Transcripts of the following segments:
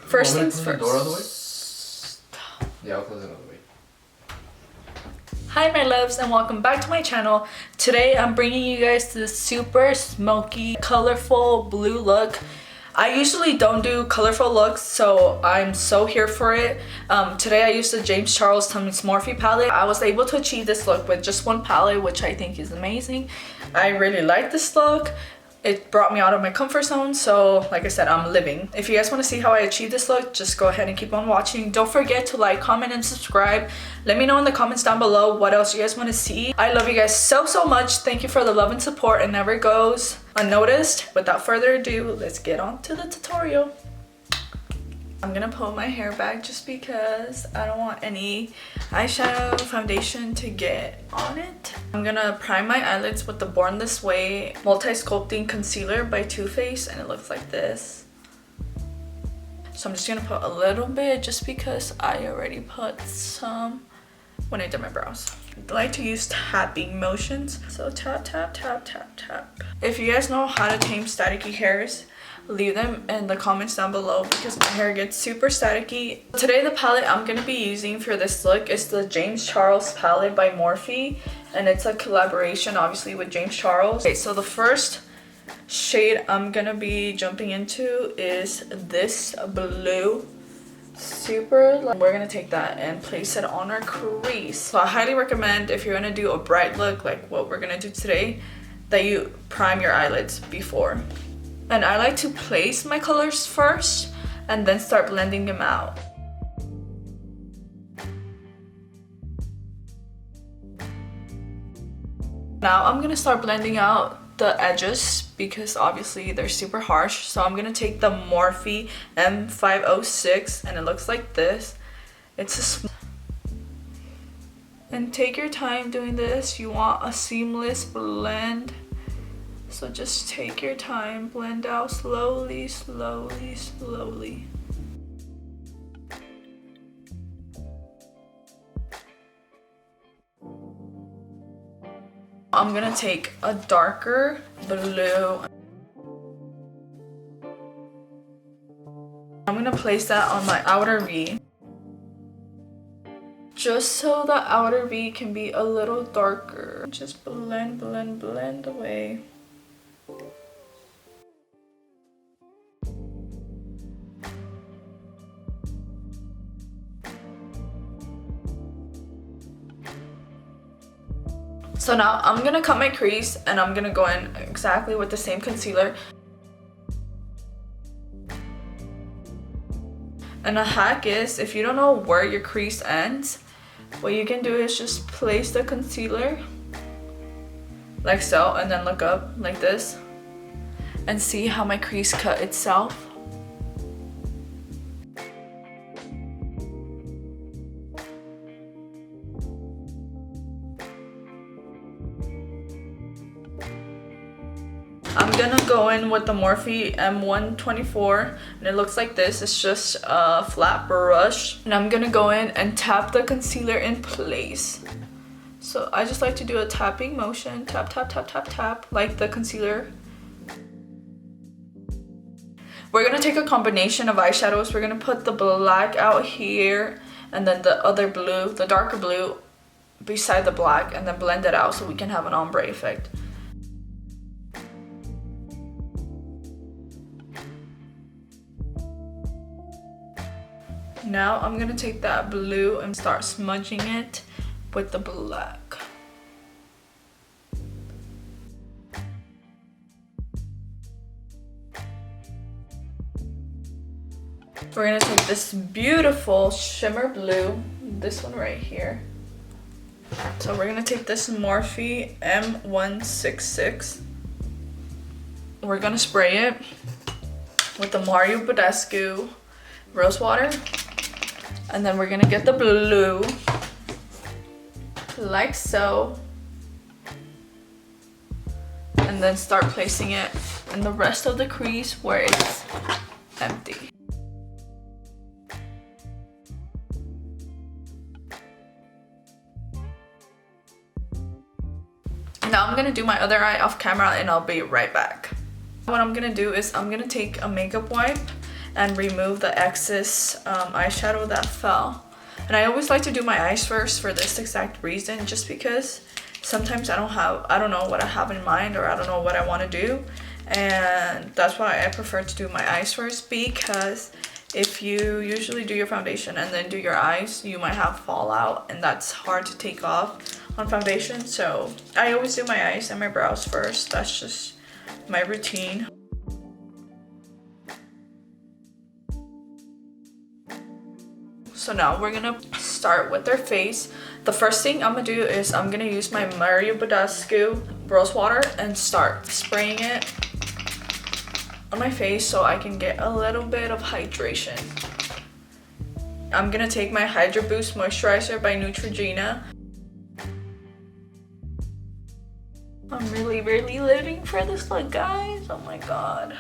First things first. The door all the way? Yeah, I'll close it all the way. Hi my loves and welcome back to my channel. Today I'm bringing you guys to this super smoky, colorful blue look. I usually don't do colorful looks, so I'm so here for it. Today I used the James Charles Times Morphe palette. I was able to achieve this look with just one palette, which I think is amazing. I really like this look. It brought me out of my comfort zone, so like I said, I'm living. If you guys want to see how I achieve this look, just go ahead and keep on watching. Don't forget to like, comment, and subscribe. Let me know in the comments down below what else you guys want to see. I love you guys so much. Thank you for the love and support. It never goes unnoticed. Without further ado, let's get on to the tutorial. I'm gonna pull my hair back just because I don't want any eyeshadow foundation to get on it. I'm gonna prime my eyelids with the Born This Way Multi-Sculpting Concealer by Too Faced, and it looks like this. So I'm just gonna put a little bit just because I already put some when I did my brows. I like to use tapping motions. So tap, tap, tap, tap, tap. If you guys know how to tame staticky hairs, leave them in the comments down below because my hair gets super staticky. Today the palette I'm going to be using for this look is the James Charles palette by Morphe, and it's a collaboration obviously with James Charles. Okay, so the first shade I'm going to be jumping into is this blue. We're going to take that and place it on our crease. So I highly recommend, if you're going to do a bright look like what we're going to do today, that you prime your eyelids before. And I like to place my colors first and then start blending them out. Now I'm gonna start blending out the edges because obviously they're super harsh. So I'm gonna take the Morphe M506 and it looks like this. It's a and take your time doing this. You want a seamless blend. So just take your time, blend out slowly, slowly, slowly. I'm gonna take a darker blue. I'm gonna place that on my outer V. Just so the outer V can be a little darker. Just blend, blend, blend away. So now I'm gonna cut my crease and I'm gonna go in exactly with the same concealer. And a hack is, if you don't know where your crease ends, what you can do is just place the concealer like so and then look up like this and see how my crease cut itself. I'm gonna go in with the Morphe M124 and it looks like this. It's just a flat brush and I'm gonna go in and tap the concealer in place. So I just like to do a tapping motion, tap, tap, tap, tap, tap, like the concealer. We're gonna take a combination of eyeshadows. We're gonna put the black out here and then the other blue, the darker blue, beside the black, and then blend it out so we can have an ombre effect. Now I'm gonna take that blue and start smudging it with the black. We're gonna take this beautiful shimmer blue, this one right here. So we're gonna take this Morphe M166. We're gonna spray it with the Mario Badescu rose water. And then we're gonna get the blue, like so. And then start placing it in the rest of the crease where it's empty. Now I'm gonna do my other eye off camera and I'll be right back. What I'm gonna do is I'm gonna take a makeup wipe and remove the excess eyeshadow that fell. And I always like to do my eyes first for this exact reason, just because sometimes I don't know what I have in mind, or I don't know what I want to do, and that's why I prefer to do my eyes first, because if you usually do your foundation and then do your eyes, you might have fallout, and that's hard to take off on foundation. So I always do my eyes and my brows first. That's just my routine. So now we're gonna start with their face. The first thing I'm gonna do is I'm gonna use my Mario Badescu rose water and start spraying it on my face so I can get a little bit of hydration. I'm gonna take my Hydra Boost Moisturizer by Neutrogena. I'm really living for this look, guys. Oh my god.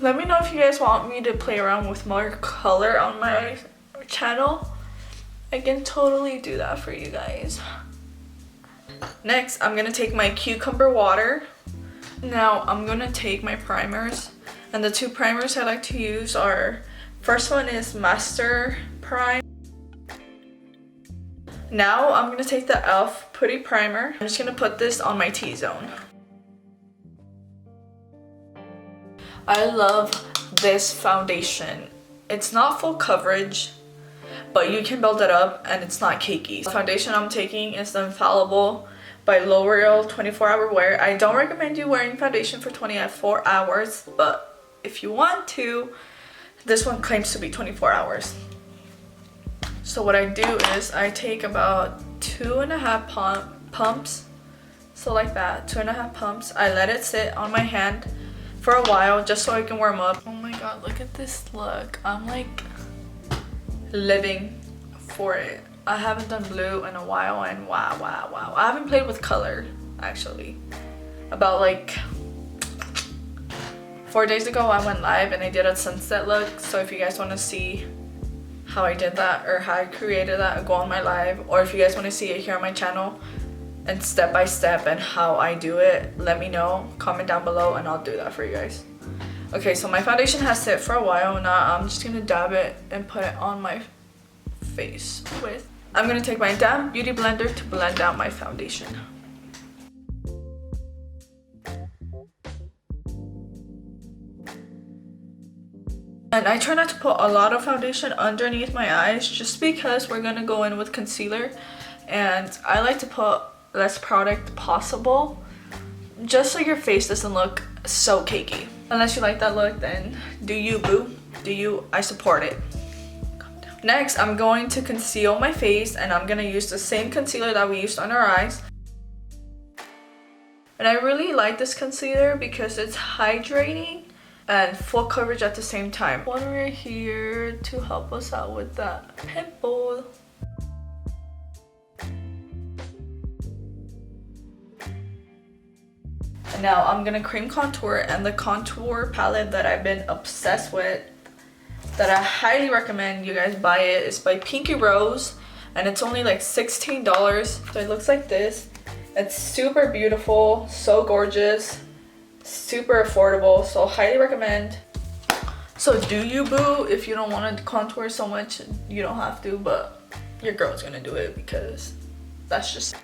Let me know if you guys want me to play around with more color on my channel. I can totally do that for you guys. Next, I'm gonna take my cucumber water. Now, I'm gonna take my primers. And the two primers I like to use are, first one is Master Prime. Now, I'm gonna take the e.l.f. Putty Primer. I'm just gonna put this on my T-zone. I love this foundation. It's not full coverage, but you can build it up and it's not cakey. The foundation I'm taking is the Infallible by L'Oreal 24-hour wear. I don't recommend you wearing foundation for 24 hours, but if you want to, this one claims to be 24 hours. So what I do is I take about 2.5 pumps. So like that, 2.5 pumps. I let it sit on my hand for a while just so I can warm up. Oh my god, look at this look. I'm like living for it. I haven't done blue in a while, and wow. I haven't played with color actually. About like 4 days ago I went live and I did a sunset look. So if you guys want to see how I did that or how I created that, go on my live. Or if you guys want to see it here on my channel and step by step and how I do it, let me know, comment down below, and I'll do that for you guys. Okay, so my foundation has sit for a while. Now I'm just gonna dab it and put it on my face with, I'm gonna take my damp beauty blender to blend out my foundation. And I try not to put a lot of foundation underneath my eyes just because we're gonna go in with concealer, and I like to put less product possible just so your face doesn't look so cakey. Unless you like that look, then do you, boo. Do you. I support it. Next, I'm going to conceal my face, and I'm gonna use the same concealer that we used on our eyes. And I really like this concealer because it's hydrating and full coverage at the same time. One right here to help us out with that pimple. And now I'm gonna cream contour, and the contour palette that I've been obsessed with, that I highly recommend you guys buy it, is by Pinky Rose, and it's only like $16. So it looks like this. It's super beautiful, so gorgeous, super affordable, so highly recommend. So do you, boo. If you don't want to contour so much, you don't have to, but your girl's gonna do it because that's just.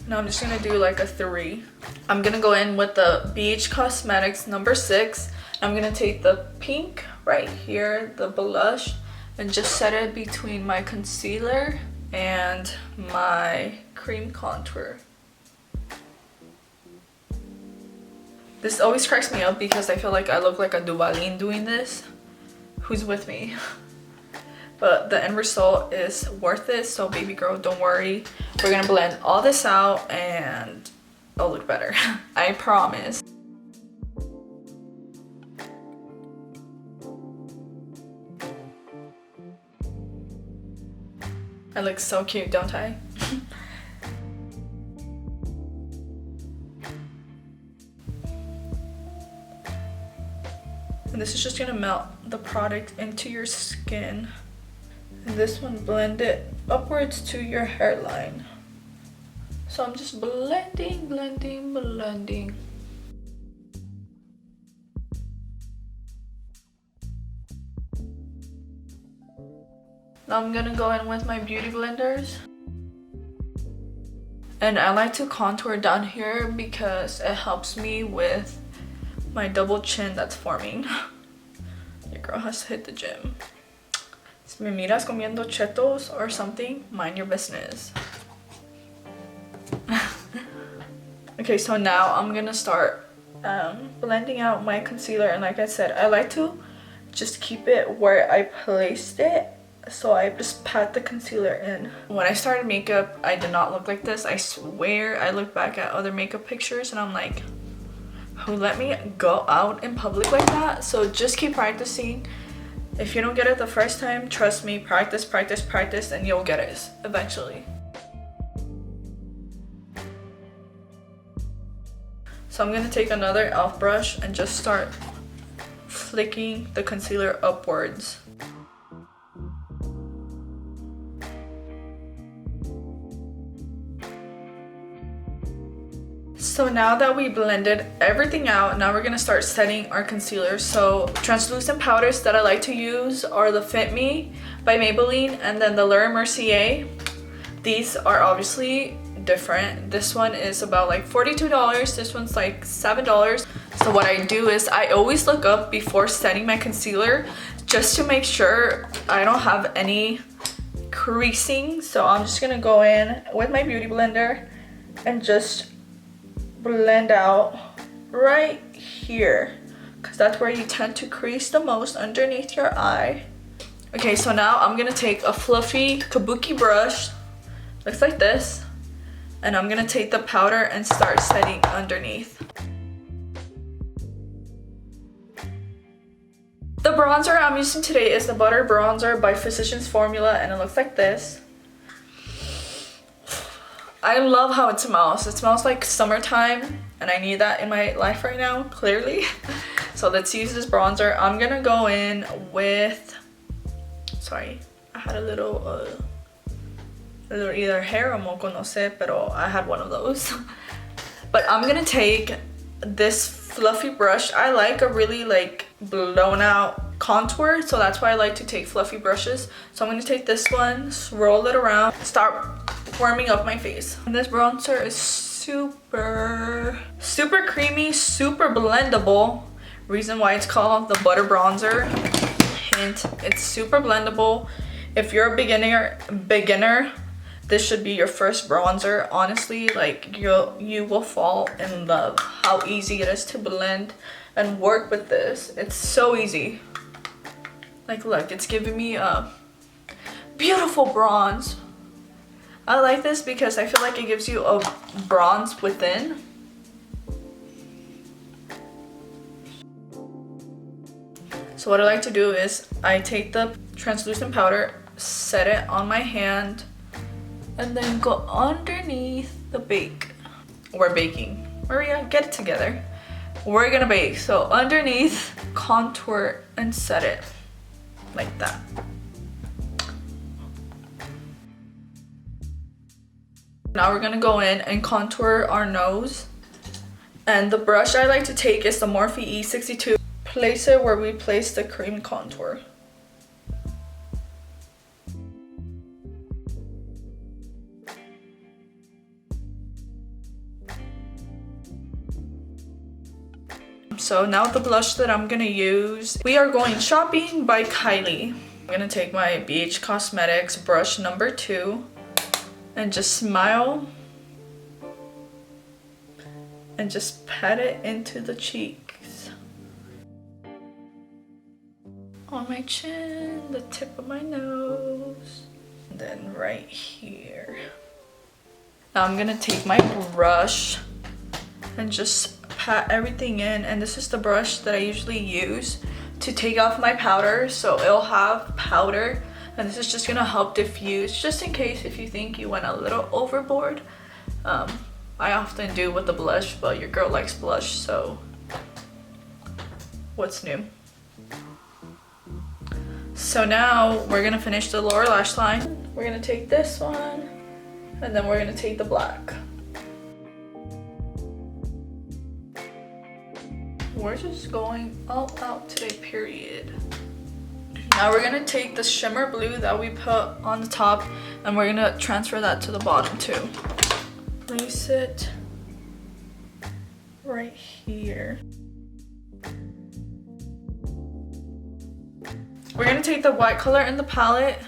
Now I'm just gonna do like a 3. I'm gonna go in with the BH Cosmetics number 6. I'm gonna take the pink right here, the blush, and just set it between my concealer and my cream contour. This always cracks me up because I feel like I look like a Duvalin doing this. Who's with me? But the end result is worth it, so baby girl, don't worry. We're gonna blend all this out and it'll look better. I promise. I look so cute, don't I? And this is just gonna melt the product into your skin. And this one, blend it upwards to your hairline. So I'm just blending, blending, blending. Now I'm gonna go in with my beauty blenders. And I like to contour down here because it helps me with my double chin that's forming. Your girl has to hit the gym. Si me miras comiendo chetos or something, mind your business. Okay, so now I'm gonna start blending out my concealer, and like I said, I like to just keep it where I placed it, so I just pat the concealer in. When I started makeup, I did not look like this. I swear I look back at other makeup pictures and I'm like, who let me go out in public like that? So just keep practicing. If you don't get it the first time, trust me, practice, practice, practice, and you'll get it eventually. So I'm gonna take another e.l.f. brush and just start flicking the concealer upwards. So now that we blended everything out, now we're gonna start setting our concealer. So translucent powders that I like to use are the Fit Me by Maybelline and then the Mercier. These are obviously different. This one is about like $42. This one's like $7. So what I do is I always look up before setting my concealer just to make sure I don't have any creasing. So I'm just gonna go in with my beauty blender and just blend out right here because that's where you tend to crease the most, underneath your eye. Okay, so now I'm gonna take a fluffy kabuki brush, looks like this, and I'm gonna take the powder and start setting underneath. The bronzer I'm using today is the Butter Bronzer by Physicians Formula, and it looks like this. I love how it smells. It smells like summertime, and I need that in my life right now, clearly. So let's use this bronzer. I'm gonna go in with, sorry, I had a little either hair or moco, no sé, pero I had one of those. But I'm gonna take this fluffy brush. I like a really like blown out contour, so that's why I like to take fluffy brushes. So I'm gonna take this one, roll it around, start warming up my face. And this bronzer is super creamy, super blendable. Reason why it's called the Butter Bronzer. Hint, it's super blendable. If you're a beginner, this should be your first bronzer. Honestly, like you will fall in love how easy it is to blend and work with this. It's so easy. Like look, it's giving me a beautiful bronze. I like this because I feel like it gives you a bronze within. So what I like to do is I take the translucent powder, set it on my hand, and then go underneath the bake. We're baking. Maria, get it together. We're gonna bake. So underneath, contour and set it like that. Now we're gonna go in and contour our nose. And the brush I like to take is the Morphe E62. Place it where we place the cream contour. So now the blush that I'm gonna use, we are going shopping by Kylie. I'm gonna take my BH Cosmetics brush number 2 and just smile and just pat it into the cheeks. On my chin, the tip of my nose, and then right here. Now I'm gonna take my brush and just pat everything in, and this is the brush that I usually use to take off my powder, so it'll have powder, and this is just gonna help diffuse, just in case if you think you went a little overboard. I often do with the blush, but your girl likes blush, so what's new? So now we're gonna finish the lower lash line We're gonna take this one, and then we're gonna take the black. We're just going all out today, period. Now we're gonna take the shimmer blue that we put on the top, and we're gonna transfer that to the bottom too. Place it right here. We're gonna take the white color in the palette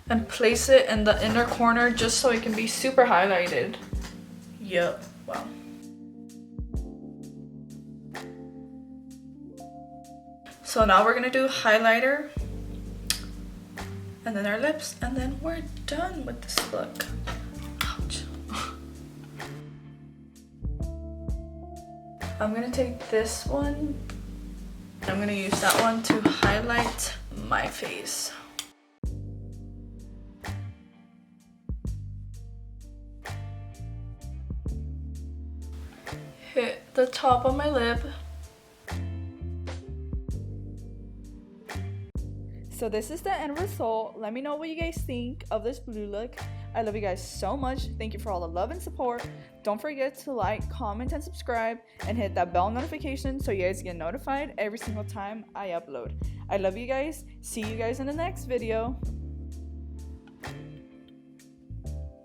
and place it in the inner corner just so it can be super highlighted. Yup, wow. So now we're gonna do highlighter and then our lips, and then we're done with this look. Ouch. I'm gonna take this one. I'm gonna use that one to highlight my face. Hit the top of my lip. So this is the end result. Let me know what you guys think of this blue look. I love you guys so much. Thank you for all the love and support. Don't forget to like, comment, and subscribe, and hit that bell notification so you guys get notified every single time I upload. I love you guys. See you guys in the next video.